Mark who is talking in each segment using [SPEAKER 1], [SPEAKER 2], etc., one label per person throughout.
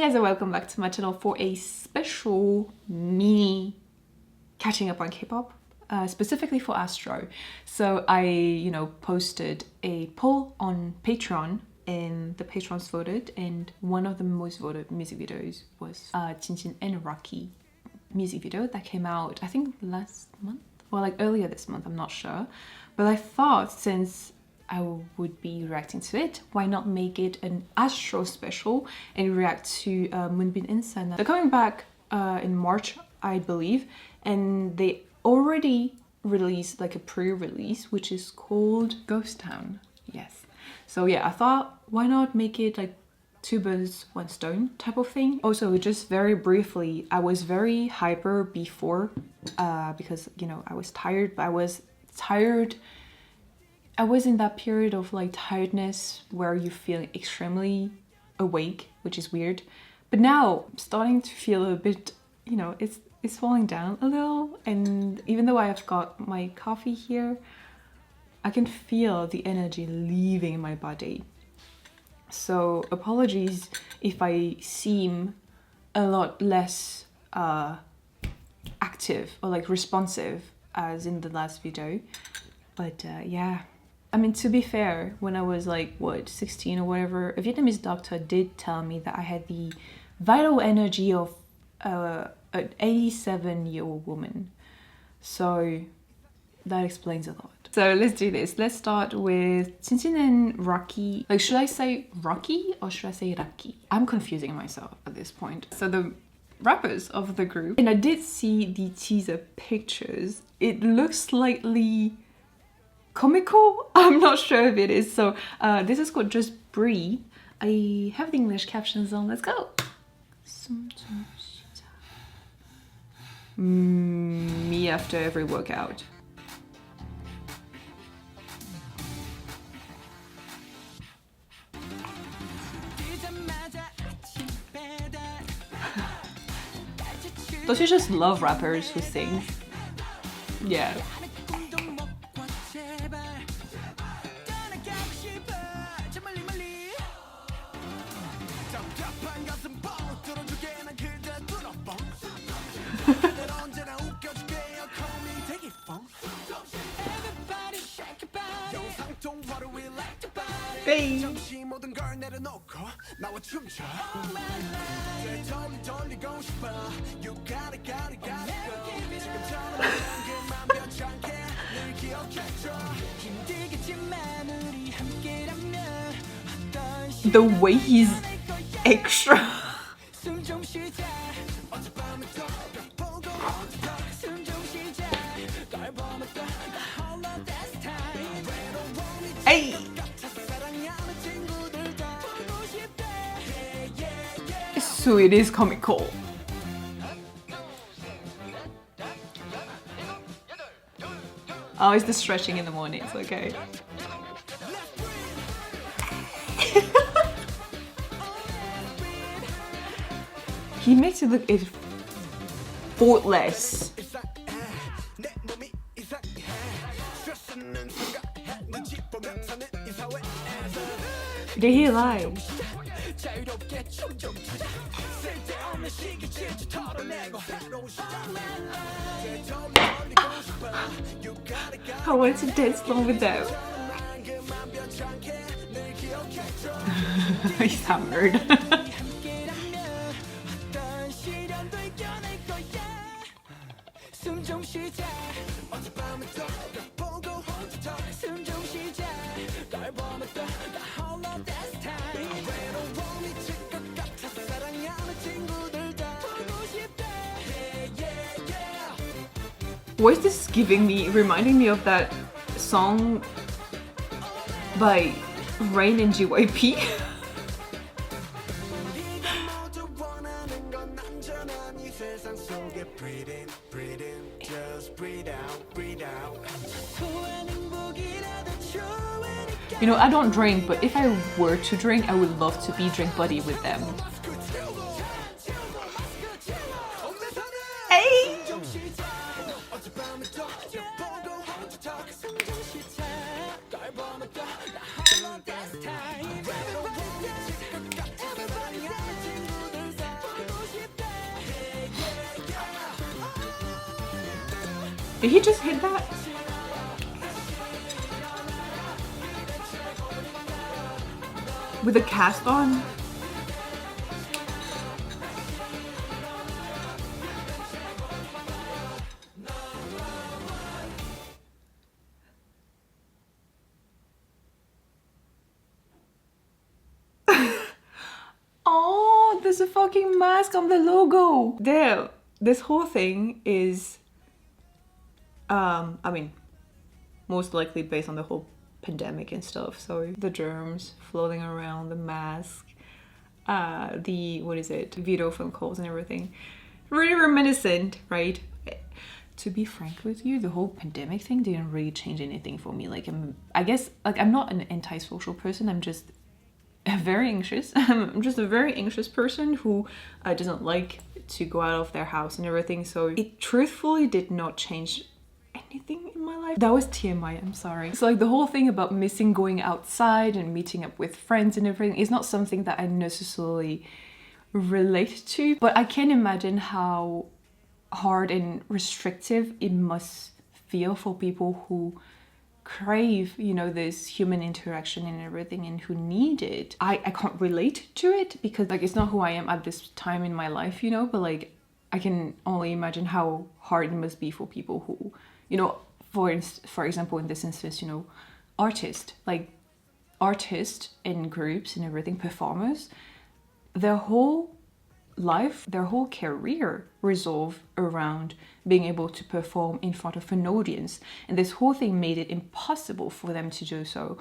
[SPEAKER 1] guys and welcome back to my channel for a special mini catching up on K-pop, specifically for Astro. So I, posted a poll on Patreon and the patrons voted, and one of the most voted music videos was Jinjin and Rocky music video that came out, I think last month? Well, like earlier this month, I'm not sure. But I thought since I would be reacting to it, why not make it an Astro special and react to Moonbin Sanha. They're coming back in March, I believe, and they already released like a pre-release, which is called Ghost Town. Yes. So yeah, I thought, why not make it like two birds, one stone type of thing. Also, just very briefly, I was very hyper before because, I was tired, but I was in that period of like tiredness where you feel extremely awake, which is weird. But now I'm starting to feel a bit, it's falling down a little. And even though I have got my coffee here, I can feel the energy leaving my body. So apologies if I seem a lot less active or like responsive as in the last video. But yeah. I mean, to be fair, when I was like, 16 or whatever, a Vietnamese doctor did tell me that I had the vital energy of an 87-year-old woman. So that explains a lot. So let's do this. Let's start with Jinjin and Rocky. Like, should I say Rocky or should I say Rocky? I'm confusing myself at this point. So the rappers of the group, and I did see the teaser pictures. It looks slightly comical. I'm not sure if it is. So this is called Just Breathe. I have the English captions on. Let's go. Me after every workout. Don't you just love rappers who sing? Yeah. Hey. The way he's extra. Hey. So it is comical. Oh, it's the stretching in the morning, it's okay. He makes it look effortless. Did he lie? I want to dance along with them. He's hammered. What is this giving me? Reminding me of that song by Rain and GYP. I don't drink, but if I were to drink, I would love to be drink buddy with them. Hey! Did he just hit that? With a cast on? Oh, there's a fucking mask on the logo. Damn, this whole thing is, I mean, most likely based on the whole pandemic and stuff. So the germs floating around, the mask, the, what is it, video phone calls and everything. Really reminiscent, right? To be frank with you, the whole pandemic thing didn't really change anything for me. Like, I guess, like, I'm not an antisocial person. I'm just very anxious. I'm just a very anxious person who doesn't like to go out of their house and everything. So it truthfully did not change anything in my life. That was TMI, I'm sorry. So like the whole thing about missing going outside and meeting up with friends and everything is not something that I necessarily relate to, but I can imagine how hard and restrictive it must feel for people who crave, you know, this human interaction and everything and who need it. I can't relate to it because like it's not who I am at this time in my life, you know, but like I can only imagine how hard it must be for people who, you know, for example, in this instance, you know, artists in groups and everything, performers, their whole life, their whole career revolve around being able to perform in front of an audience, and this whole thing made it impossible for them to do so,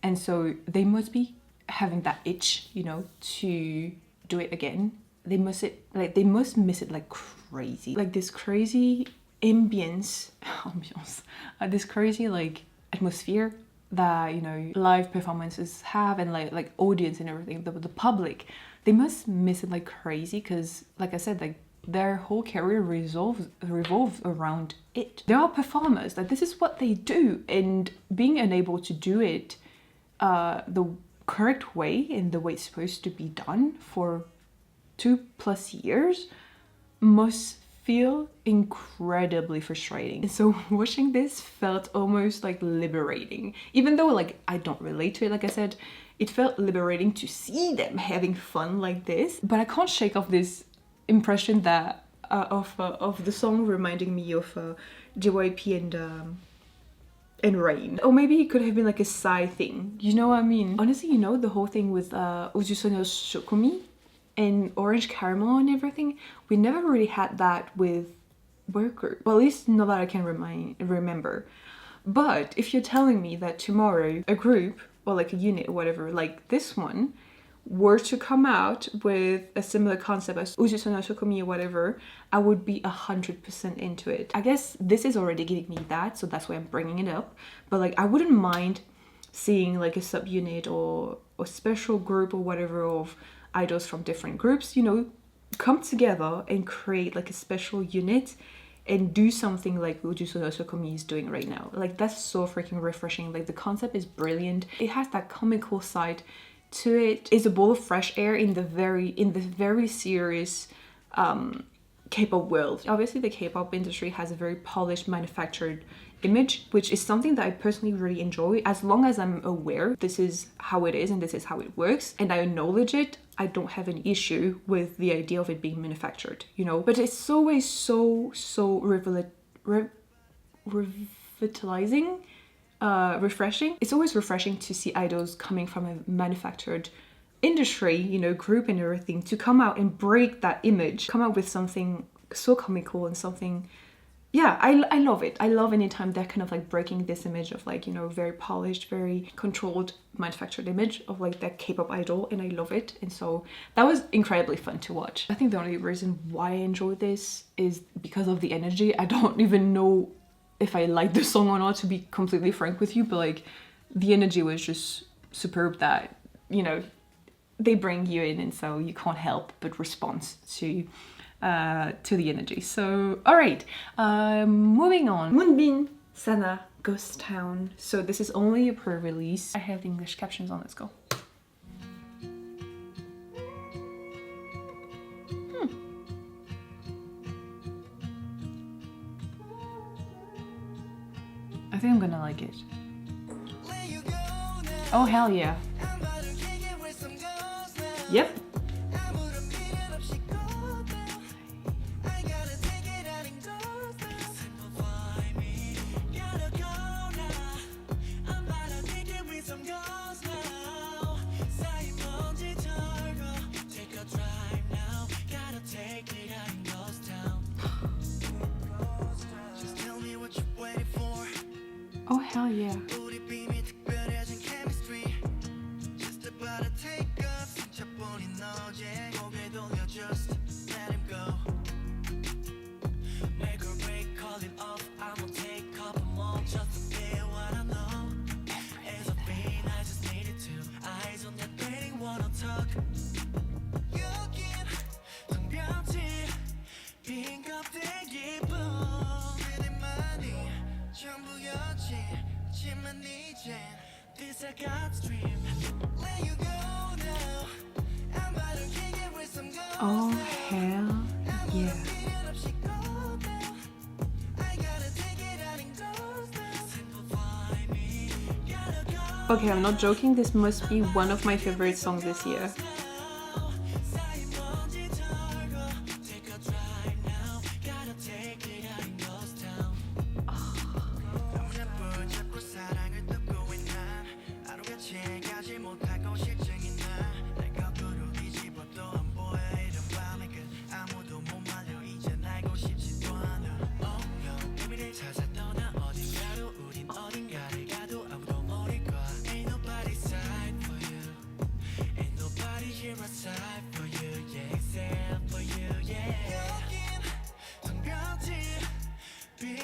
[SPEAKER 1] and so they must be having that itch, you know, to do it again. They must miss it like crazy, like this crazy ambience, this crazy like atmosphere that, you know, live performances have, and like audience and everything, the public, they must miss it like crazy because, like I said, like their whole career revolves around it. They are performers, like this is what they do, and being unable to do it the correct way and the way it's supposed to be done for 2+ years must feel incredibly frustrating. And so watching this felt almost like liberating, even though like I don't relate to it. Like I said, it felt liberating to see them having fun like this, but I can't shake off this impression that of the song reminding me of JYP and Rain. Or maybe it could have been like a side thing, you know what I mean? Honestly, you know, the whole thing with Ujusono Shokumi and Orange Caramel and everything, we never really had that with work group. Well, at least not that I can remember. But if you're telling me that tomorrow a group or like a unit or whatever like this one were to come out with a similar concept as Ujusono Shokumi or whatever, I would be 100% into it. I guess this is already giving me that, so that's why I'm bringing it up. But like I wouldn't mind seeing like a subunit or a special group or whatever of idols from different groups, you know, come together and create like a special unit and do something like Ujusono Shokumi is doing right now. Like that's so freaking refreshing. Like the concept is brilliant. It has that comical side to it. It's a bowl of fresh air in the very serious K-pop world. Obviously the K-pop industry has a very polished, manufactured image, which is something that I personally really enjoy. As long as I'm aware this is how it is and this is how it works and I acknowledge it, I don't have an issue with the idea of it being manufactured, you know. But it's always so revitalizing, refreshing. It's always refreshing to see idols coming from a manufactured industry, you know, group and everything, to come out and break that image, come out with something so comical and something, yeah, I love it. I love anytime they're kind of like breaking this image of like, you know, very polished, very controlled, manufactured image of like that K-pop idol, and I love it. And so that was incredibly fun to watch. I think the only reason why I enjoy this is because of the energy. I don't even know if I like the song or not, to be completely frank with you, but like the energy was just superb that, you know, they bring you in, and so you can't help but respond to the energy. So all right, moving on. Moonbin Sanha, Ghost Town. So this is only a pre-release. I have the English captions on. Let's go. I think I'm gonna like it. Oh hell yeah. Yep. Oh hell yeah. Oh hell yeah. Okay, I'm not joking, this must be one of my favorite songs this year.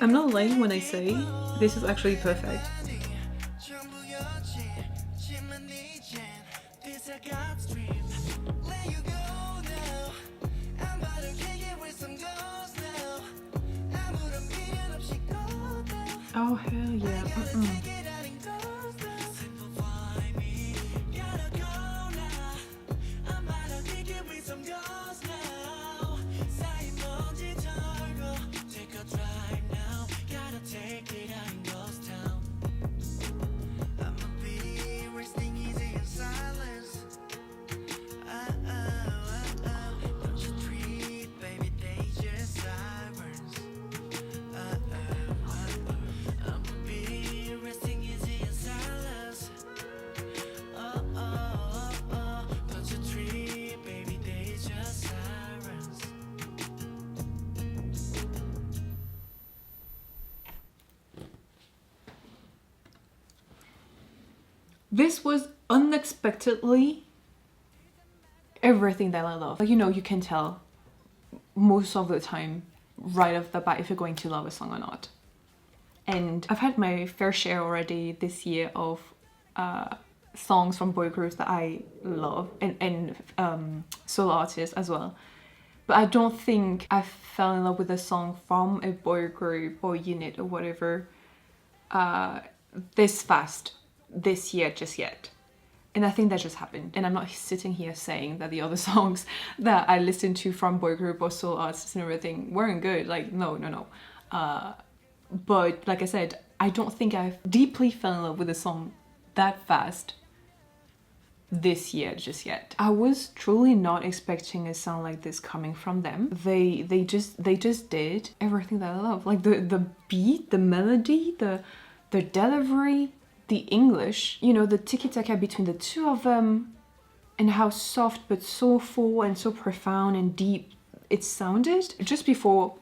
[SPEAKER 1] I'm not lying when I say this is actually perfect. Oh hell yeah. This was unexpectedly everything that I love. Like, you know, you can tell most of the time right off the bat if you're going to love a song or not. And I've had my fair share already this year of songs from boy groups that I love and solo artists as well. But I don't think I fell in love with a song from a boy group or unit or whatever this fast this year just yet. And I think that just happened. And I'm not sitting here saying that the other songs that I listened to from boy group or solo artists and everything weren't good. Like, no. But like I said, I don't think I've deeply fell in love with a song that fast this year just yet. I was truly not expecting a sound like this coming from them. They just did everything that I love. Like the beat, the melody, the delivery, the English, you know, the tiki-taka between the two of them, and how soft but soulful and so profound and deep it sounded. Just before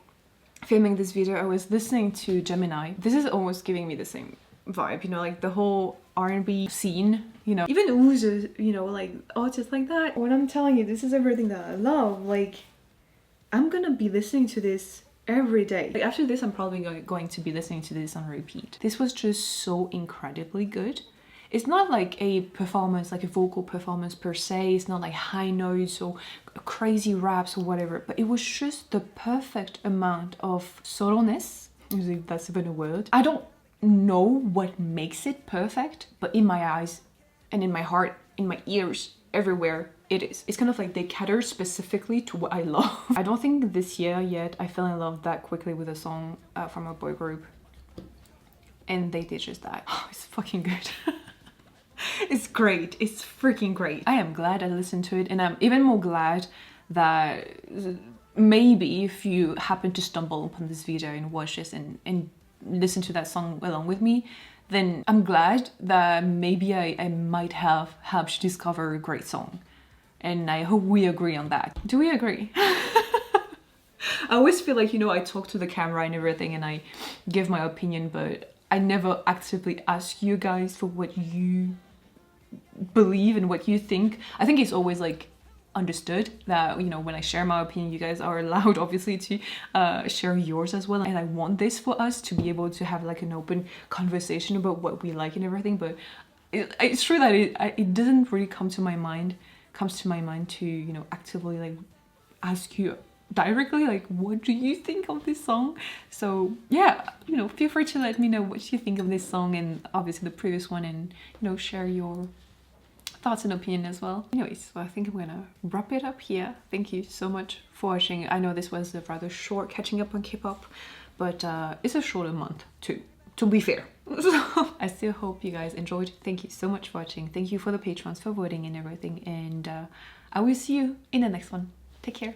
[SPEAKER 1] filming this video, I was listening to Gemini. This is almost giving me the same vibe, you know, like the whole R&B scene, you know, even oozes, you know, like artists like that. When I'm telling you, this is everything that I love. Like, I'm gonna be listening to this every day. Like, after this, I'm probably going to be listening to this on repeat. This was just so incredibly good. It's not like a performance, like a vocal performance per se. It's not like high notes or crazy raps or whatever, but it was just the perfect amount of subtleness, if that's even a word. I don't know what makes it perfect, but in my eyes and in my heart, in my ears, everywhere, it is. It's kind of like they cater specifically to what I love. I don't think this year yet I fell in love that quickly with a song from a boy group. and they did just that. Oh, it's fucking good. It's great. It's freaking great. I am glad I listened to it, and I'm even more glad that maybe if you happen to stumble upon this video and watch this and listen to that song along with me, then I'm glad that maybe I might have helped you discover a great song. And I hope we agree on that. Do we agree? I always feel like, you know, I talk to the camera and everything and I give my opinion, but I never actively ask you guys for what you believe and what you think. I think it's always like understood that, you know, when I share my opinion, you guys are allowed obviously to share yours as well. And I want this for us to be able to have like an open conversation about what we like and everything. But it's true that it doesn't really come to my mind to, you know, actively like ask you directly like, what do you think of this song? So yeah, you know, feel free to let me know what you think of this song and obviously the previous one, and, you know, share your thoughts and opinion as well. Anyways, so I think I'm gonna wrap it up here. Thank you so much for watching. I know this was a rather short catching up on K-pop, but it's a shorter month too, to be fair. So I still hope you guys enjoyed. Thank you so much for watching. Thank you for the patrons for voting and everything, and I will see you in the next one. Take care.